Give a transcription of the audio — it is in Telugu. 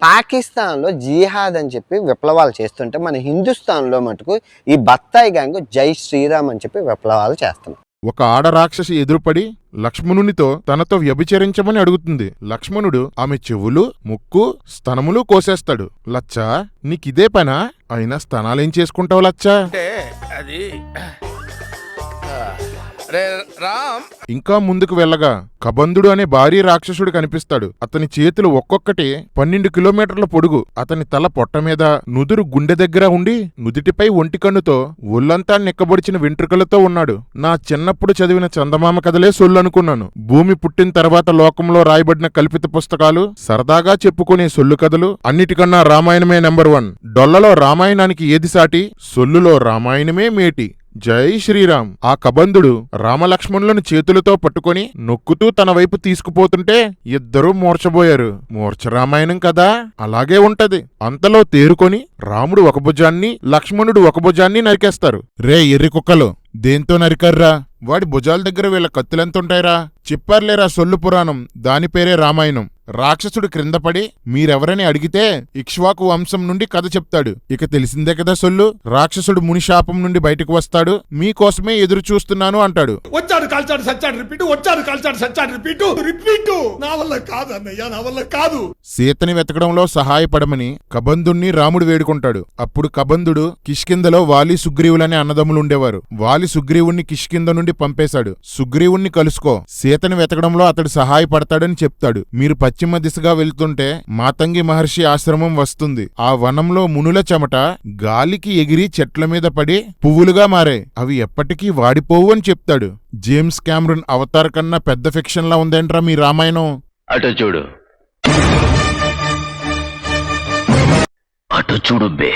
పాకిస్తాన్లో జిహాద్ అని చెప్పి విప్లవాలు చేస్తుంటే మన హిందుస్థాన్లో మటుకు ఈ బత్తాయి గ్యాంగ్ జై శ్రీరామ్ అని చెప్పి విప్లవాలు చేస్తున్నాం. ఒక ఆడ రాక్షసి ఎదురుపడి లక్ష్మణునితో తనతో వ్యభిచరించమని అడుగుతుంది. లక్ష్మణుడు ఆమె చెవులు, ముక్కు, స్తనములు కోసేస్తాడు. లచ్చా, నీకిదే పనా? అయినా స్తనాలేం చేసుకుంటావు లచ్చా? ఇంకా ముందుకు వెళ్ళగా కబంధుడు అనే భారీ రాక్షసుడు కనిపిస్తాడు. అతని చేతులు ఒక్కొక్కటి 12 కిలోమీటర్ల పొడుగు. అతని తల పొట్ట మీద, నుదురు గుండె దగ్గర ఉండి నుదుటిపై ఒంటి కన్నుతో ఒళ్ళంతా నిక్కబొడిచిన వెంట్రుకలతో ఉన్నాడు. నా చిన్నప్పుడు చదివిన చందమామ కథలే సొల్లనుకున్నాను. భూమి పుట్టిన తర్వాత లోకంలో రాయబడిన కల్పిత పుస్తకాలు, సరదాగా చెప్పుకునే సొల్లు కథలు అన్నిటికన్నా రామాయణమే నెంబర్ 1. డొల్లలో రామాయణానికి ఏది సాటి? సొల్లులో రామాయణమే మేటి. జై శ్రీరామ్. ఆ కబంధుడు రామలక్ష్మణులను చేతులతో పట్టుకొని నొక్కుతూ తన వైపు తీసుకుపోతుంటే ఇద్దరూ మూర్చబోయారు. మూర్ఛ రామాయణం కదా, అలాగే ఉంటది. అంతలో తేరుకొని రాముడు ఒక భుజాన్ని, లక్ష్మణుడు ఒక భుజాన్ని నరికేస్తారు. రే ఎర్రి కుక్కలు, దేంతో నరికర్రా? వాడి భుజాల దగ్గర వీళ్ళ కత్తులెంతుంటాయిరా? చెప్పారులేరా సొల్లు పురాణం, దాని పేరే రామాయణం. రాక్షసుడు క్రిందపడి మీరెవరని అడిగితే ఇక్ష్వాకు వంశం నుండి కథ చెప్తాడు. ఇక తెలిసిందే కదా సొల్లు. రాక్షసుడు మునిశాపం నుండి బయటకు వస్తాడు. మీకోసమే ఎదురు చూస్తున్నాను అంటాడు. వచ్చాడు కాల్చాడు సచ్చాడు రిపీటు, వచ్చాడు కాల్చాడు సచ్చాడు రిపీటు రిపీటు. నా వల్ల కాదు అన్నయ్య, నా వల్ల కాదు. సీతని వెతకడంలో సహాయపడమని కబంధుణ్ణి రాముడు వేడుకుంటాడు. అప్పుడు కబంధుడు కిష్కిందలో వాలి సుగ్రీవులనే అన్నదమ్ములుండేవారు. వాలి సుగ్రీవుణ్ణి కిష్కింద నుండి పంపేశాడు. సుగ్రీవుణ్ణి కలుసుకో, సీతని వెతకడంలో అతడు సహాయపడతాడని చెప్తాడు. మీరు పశ్చిమ దిశగా వెళ్తుంటే మాతంగి మహర్షి ఆశ్రమం వస్తుంది. ఆ వనంలో మునుల చెమట గాలికి ఎగిరి చెట్ల మీద పడి పువ్వులుగా మారాయి. అవి ఎప్పటికీ వాడిపోవు అని చెప్తాడు. జేమ్స్ క్యామరూన్ అవతార్ కన్నా పెద్ద ఫిక్షన్లా ఉందేంట్రా మీ రామాయణం? అటు చూడు, అటు చూడు బే.